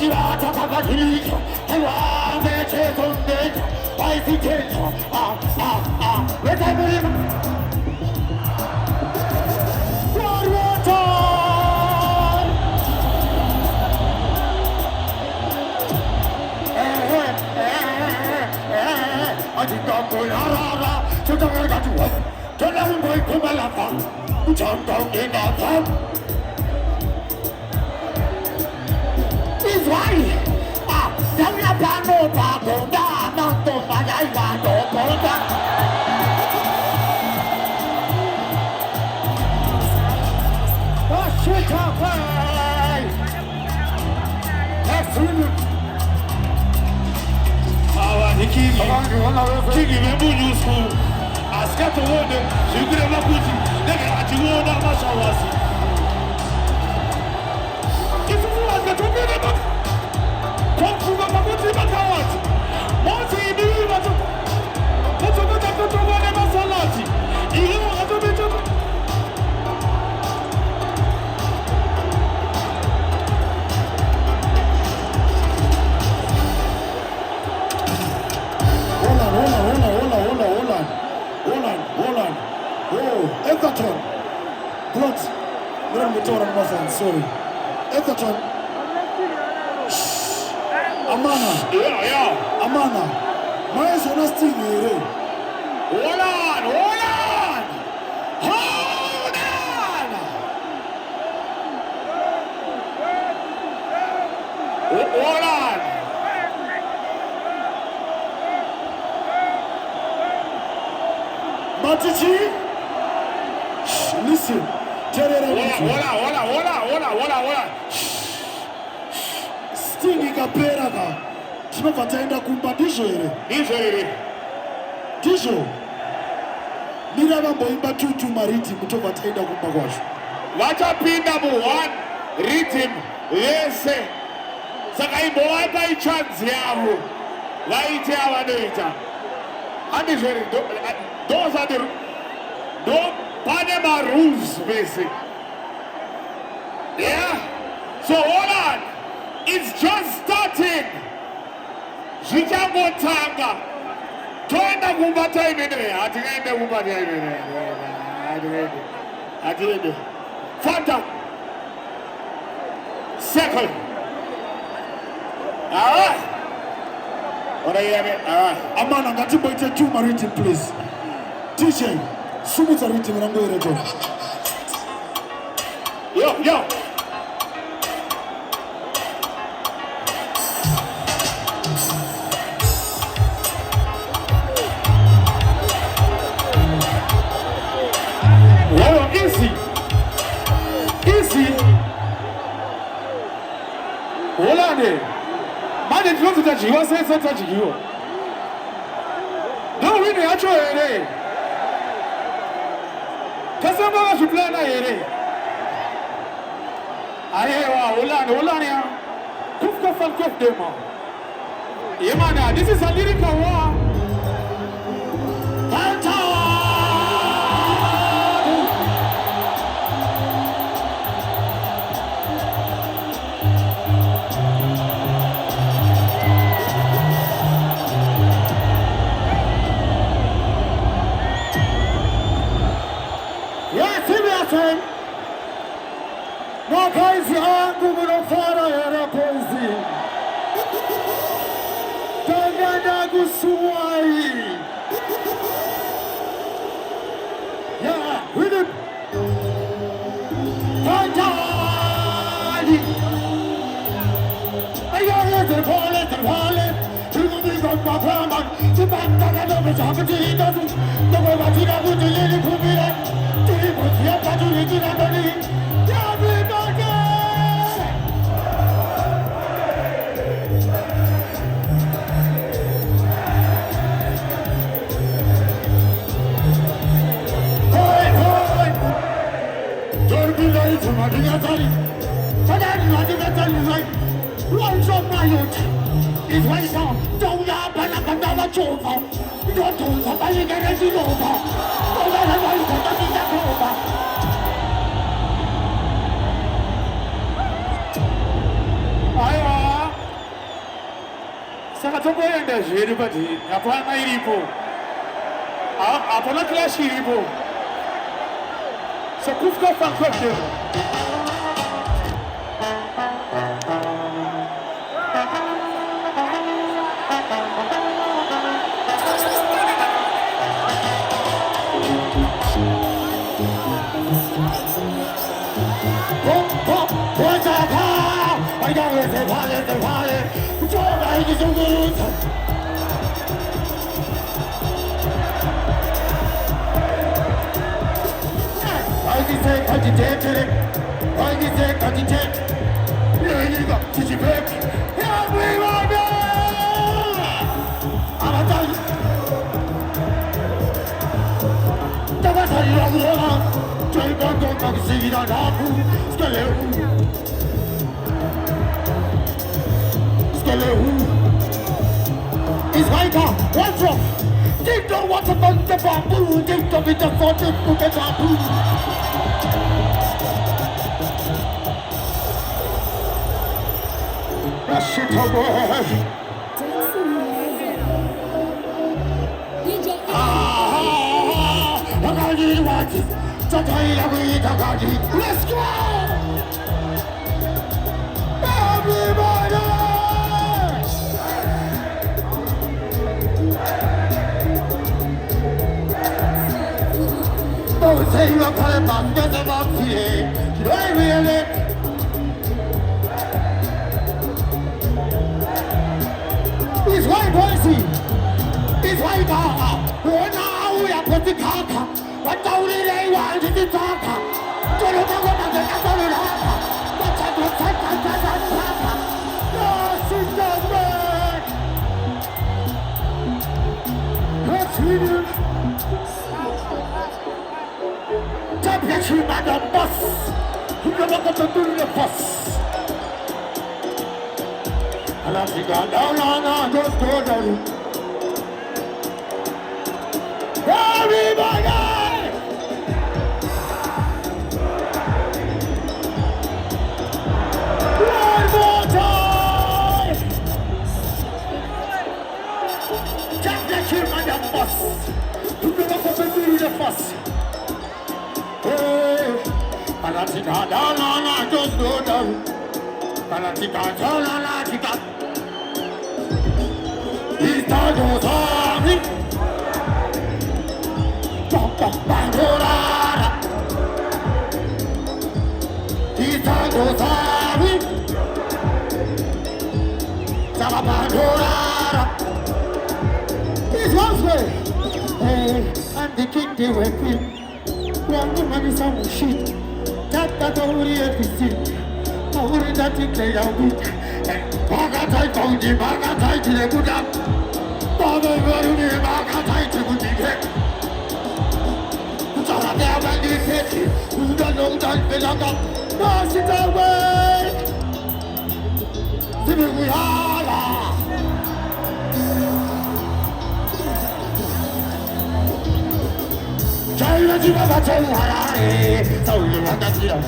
지라자 바가지리죠 해왕의 최선대죠 YCK죠 왜 잘못이면 아직도 몰라라 조정을 가지고 전략은 보이고 말랐다 전통이 나타 이스라엘 양야파노 바보다 넌또 마야이와 너 볼까 시카파이 엑스는 Kiki membu nyusu askato wode shigure makuti nege ajiwona mashawasi Ifufu askato mene mak Konfuga makuti makawati Monti ibiwi mato Koto meta koto wane masalati Iyo ato beto Holland. Oh, Everton. Plot. Sorry. Everton. Amana. Yeah. Amana. My son is still here. Holland. Matici, listen. Hola. Stingi kaperaga. Tunapataenda kumpa disho ile. Disho. Mira mambo imba tutu mariti mutopataenda kumpa kwasho. Watapinda mu one rhythm yese. Saka imbo wapa ichanzi yavo. Laite awanoita. Those are the Panama rules, basically. Yeah? So hold on. It's just starting. Jijango Tanga. Toenda kumbata imene. Atigende kumbata imene. Atigende. Fanta. Second. Alright. Alright. Amana ngati boite chuma written, please. DJ, sumuta written na ngwere go. Yo. Wow, easy. Holande. Mane tuzo tajiwa sasa tajiwa. No win acho ere. Kasama wa shuplana ere. Ayewa Holande ya. Kufka falkof demo. Yemana, this is a lyrical war. Makazi yangu mnofara ya poezi Tangana gusuai Yeah, with it Tantali Ayaya terpale Tugumi gomma praman Tibanda na mechakati dazu Nogo batira kutili kumira Tiri ya patuli jinandani One shot my youth is right now. Don't ya banana chova. Don't do somebody get a silova. Don't let her go to the silova. Aya. Saka tokoenda zvedu pati hapana iripo. Hapana clash iripo. So kufika fan club demo. It's right now. What's wrong? They don't want to burn the bamboo. They don't want to burn the bamboo. That shit away. Let's go! Everybody! Don't say you're coming back, there's a box here. Really? It's white policy. It's white power. Now we are putting Kaka. But don't really want to talk. Don't know what I'm going to do. But I don't think I'm going to talk. No, she's not bad. What's with Championship at the bus. You never got to do the bus. And I think I don't know, just go down. Everybody! One more time! Championship at the bus. You never got to do the bus. Hey! And I think I don't know, just go down. And I think I don't know, it's time to sorry. Bandolada, Itango Sari, Sababandolada. This one's way. Hey, I'm the king, they were queen. One woman is some shit. That only everything. I wouldn't that think they are weak. Bagatai found the Bagatai to the good up. Bagatai Bagatai to the good up. You don't know that belong up. No, sit away. Zibuala. China Jibaba Chowari. So you want that here.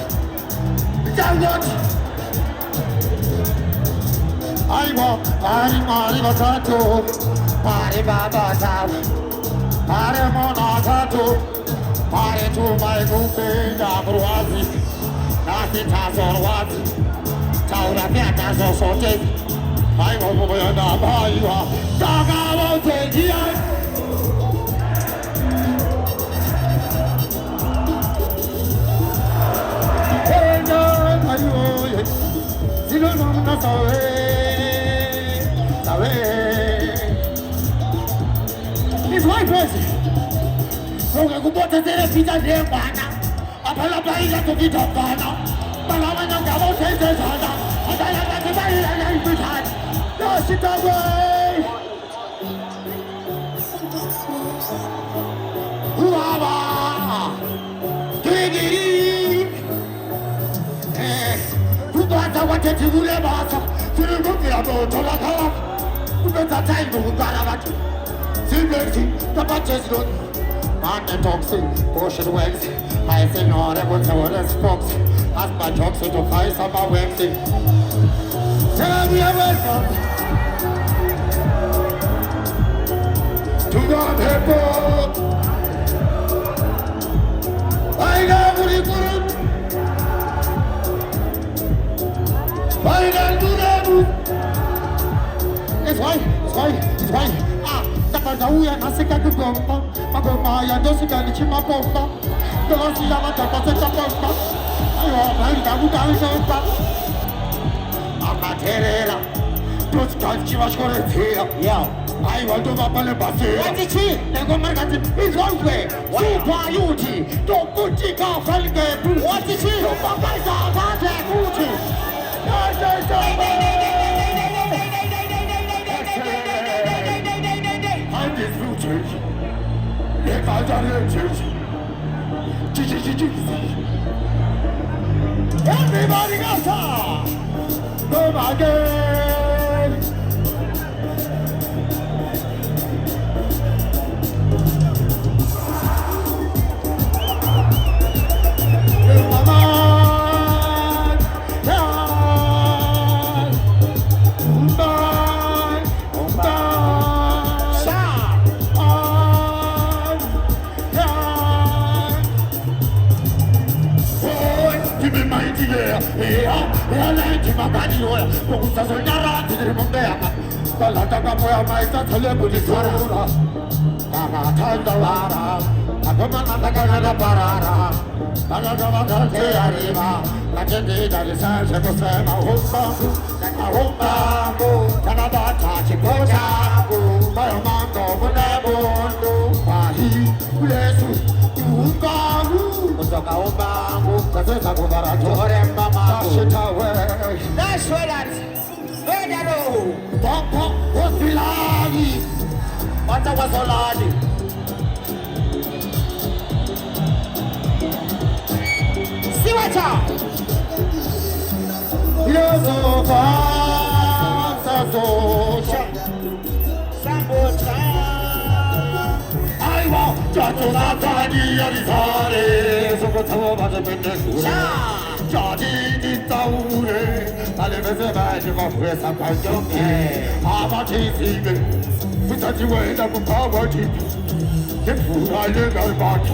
I walk, I Tato. Pari Baba Tav. Pari Mona Tato. Pare tu mai kumbe da bruazi, nasi tazo wazi, taura fiata zo sote, ai mo mo ya da baiwa, daga mo te dia. Hey no, ayo, silo no na sawe, sawe. It's white person. Unga kubota tere pita zembana Apala baila tukitokana Malawa na kamo sese sana Atala kati baila na ipitana No sita way Uwawa Kigiri Kubata wateti ule basa Sirumukira boto lakawa Kubeta taimu kukara watu Simleti Tapaches don't Man the toxic, portion waxy. I say no, I won't tell us folks. Ask my toxic to find some waxy. Tell me a welcome. pepo. Aina kurikuru. Aina durabu. It's fine. Ah, takazauya nasika kugomba. Magoma ya dosika ni chima bomba. Dosi ya matapa seka bomba. Ayo, naida udaushomba. Amaterera. Toskanchi washkoretea. Yo. I want to mapale basi. What is he? Nego magati is one way. Super Uchi. Don't put it off falge. What is he? Don't pagaisa bate Uchi. I'm this future. If I don't church. Everybody goes on. Go again. That's where that's where that oh Papa was Bilali. What was Oladi? See what's up? You're so fast, so sharp. I want to not so what's up? Jadi tahure, ale veze baje mafresa panjoke. Abati sige, mutaji wenda kupawati. Kefura le galbati.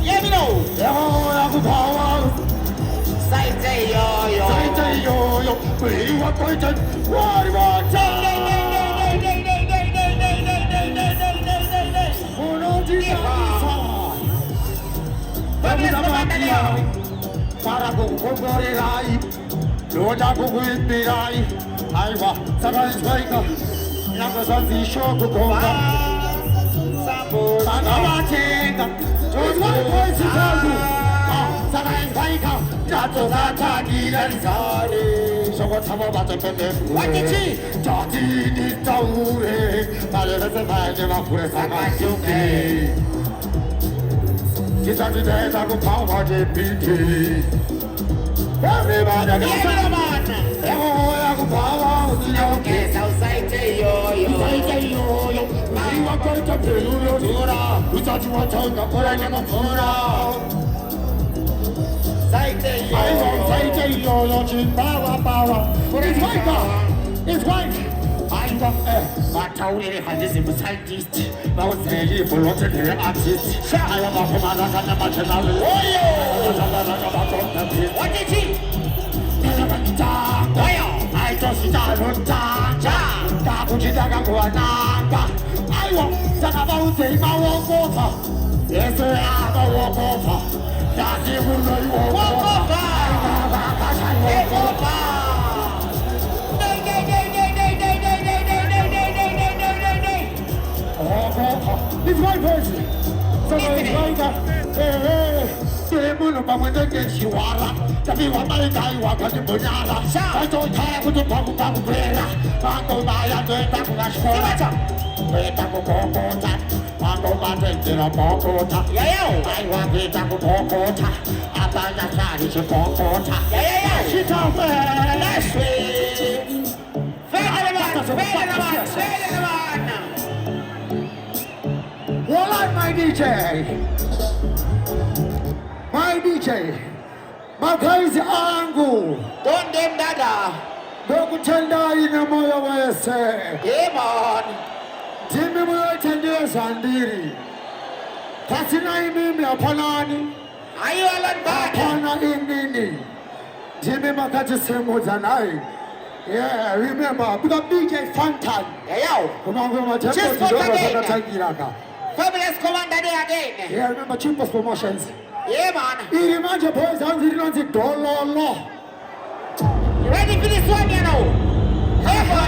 Yemino, yaho kupawa. Saite yo, we want poison. What about para kukukorerai, loja kukuimbirai, aiwa, sakaiswaika, nakazanzisho kukonga, sakawatenga, choswaikoisikazu, sakaiswaika, natozatakilarisare, sokotama batepende, wakichi, jatini taure, malevese mafure sakaisuke. It's a day that will power the PT. Everybody got a man. Everyone power. Okay, so say yo. I want to tell you, we thought you were talking about a Pura. Say yo, power. It's right now. It's right. I told you how this is scientist. I was ready for lots of artists. I am a commander and a national warrior. What is he? I just started I want to about the water. Yes, I am a walk over. That's it, walk over. It's my person. So it's like Semulo pamoja jeshi wala Tapi wamalai wakati bunyala Kaito kaya kutupaku kwela Mango maya tuenda kunashkola Tuenda kukokota Mango matendila pokota Aiwa kita kukokota Abanya sari chipokota Shitawe Nashwi Fede Well, I'm my DJ, my crazy angle. Don't them dada. Don't pretend I in a moya way say. Yeah, man. Timmy will attend you Ayo Sandiri. Kasina mimi apanani. Ayo Alan Apana inini. Jimmy Makaji Semoza nai. Yeah, remember, because DJ Fantan. Yo. Come on, Just for Tagiraka. Fabulous Commander Day again. Yeah, remember cheapest promotions. Yeah, man. He reminds you boys and he runs it dollar. You ready for this one, you know? Lego.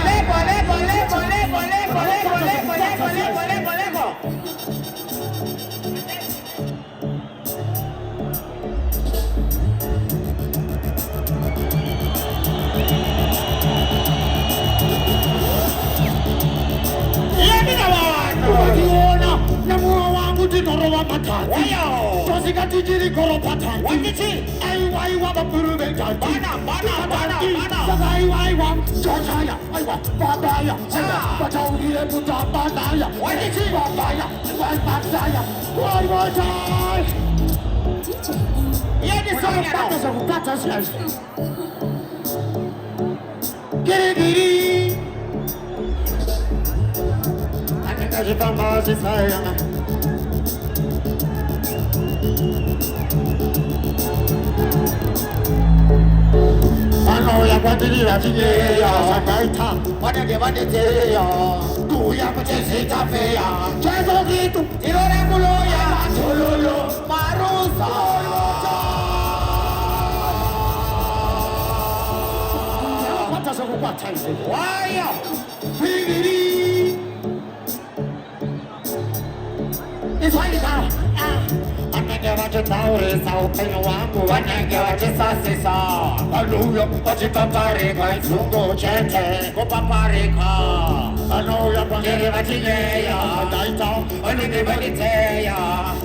Tinorowa matati. Wayo. Tosika tijiri koro patati. Wakichi. Aiwa bapurube tati. Bana. Saka aiwa. Jojaya. Aiwa. Babaya. Bataugire puta banaya. Wakichi. Babaya. Babaya. Aiwa jai. Yeah, this song now. Kata says. Giri. I think I should come out this way. Ano ya kwandiri rajine ya sakaita wanege ya tu ya kuchezi tafe ya chezo gitu irore mulo ya chololo marusa kwata so kwata ise Wayo. Pigiri Iswaita Wanenge wachitaurisa upenyu wangu wanenge wachisasisa Aluya wachitatarika isungu chete kupaparika Anuya kwangiri wachiyeya Daita wanenge waliteya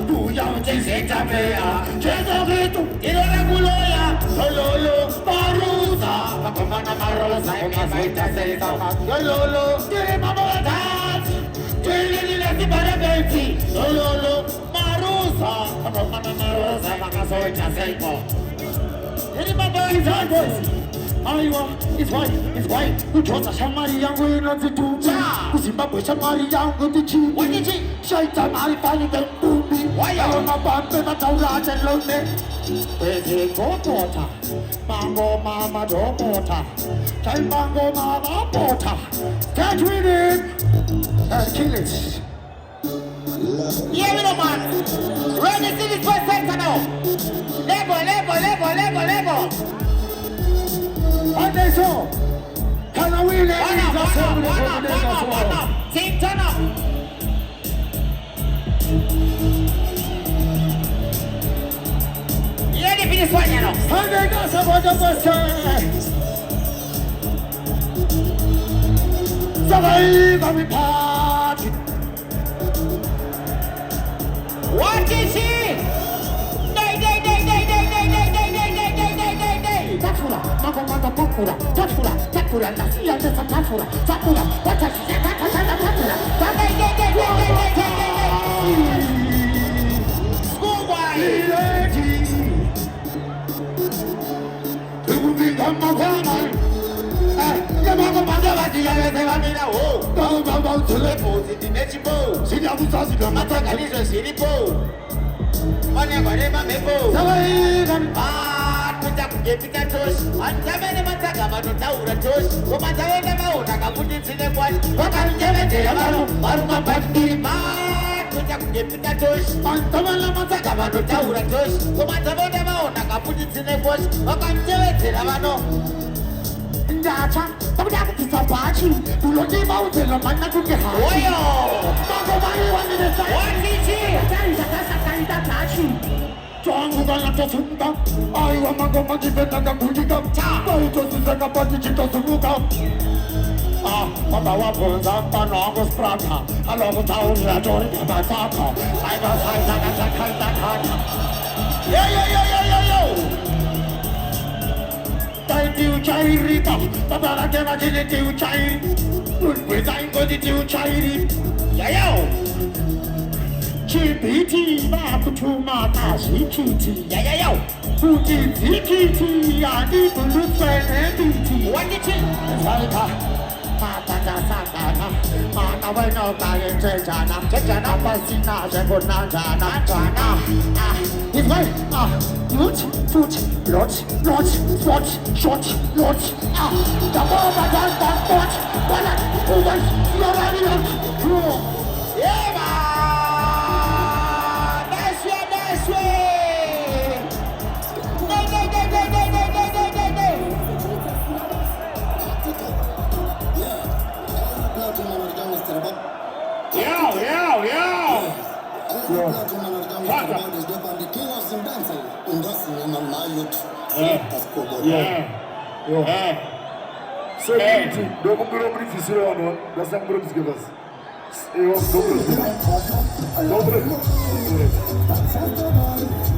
Duya uchisitapea Chezo gitu ilole kuloya Sololo maruza Wakumana maruza Umasita sisa Sololo Kiri mama watati Twili lesi barabeti Sololo Marusa, Marusa, Makasoita Seipo. Anybody is hard voice. Aiwa, it's white. Kuchosa shamari yangu inazitumia. Kuzimbabwe shamari yangu tichini. Wakichi. Shaita mari fani kembumi. Wayo. Mabambe mataulaje lone. Ezi kokota. Mango mama domota. Kai mango mama bota. Catch with him. And kill it. Yeah, we know, man. Ready to see this first center now. Lego. And they saw. Can I win it? One. Team turn up. You ready for this one, you know? And they got some of the first time. Survive and we party. What is he? Takura, nasiya desa takura, watashi takura. Schoolboy. Tukumbinga makwana. Yamanga mandavati yaveseva mina ho. Baba tulepo zitinechipo. Sinyabusazi Matakalizo siripo. Waneva mepo. Survive. Kepika tosh, antamene mataka manotaura tosh, komataenda maona kakutitsine kwashi, vakamjevedzera vano, varuma patiri kuita kepika tosh, antamene mataka manotaura tosh, komataenda maona kakutitsine kwashi, vakamjevedzera vano. Ndacha, takuda kutisa pachi, tulonima utelo mana kukeha. Oyo! Mango mari waniresa. Wakichi! Kaita tachi. Changu kana tosunga, aiwa mango majivenda ngakundika. Kaito sisaka pati chitosumuka. Baba waponza mpano wangu spraka. Alomu tauni ya tori kabataka. Aiwa saita kata. Yo! Tiu chairita, babara kema jile tiu chairi. Ulpeza ingodi tiu chairi. Yo! Chipiti na kutuma kashi kiti. Yo! Kuti zikiti ya ibulu swene biti. Wakichi! Saika, matata sakana, Avena Kayan Chechana, Chechana Pasina, Chepona, Jana, Jana. It's right. Lot, foot, lot, swat, shot, lot. The bomb against that spot. Wallet, over, you're running out. Yeah, man. That's way, that's way. Seguinte, eu vou para o beneficiário, não? Dá sempre para os que eu dou para os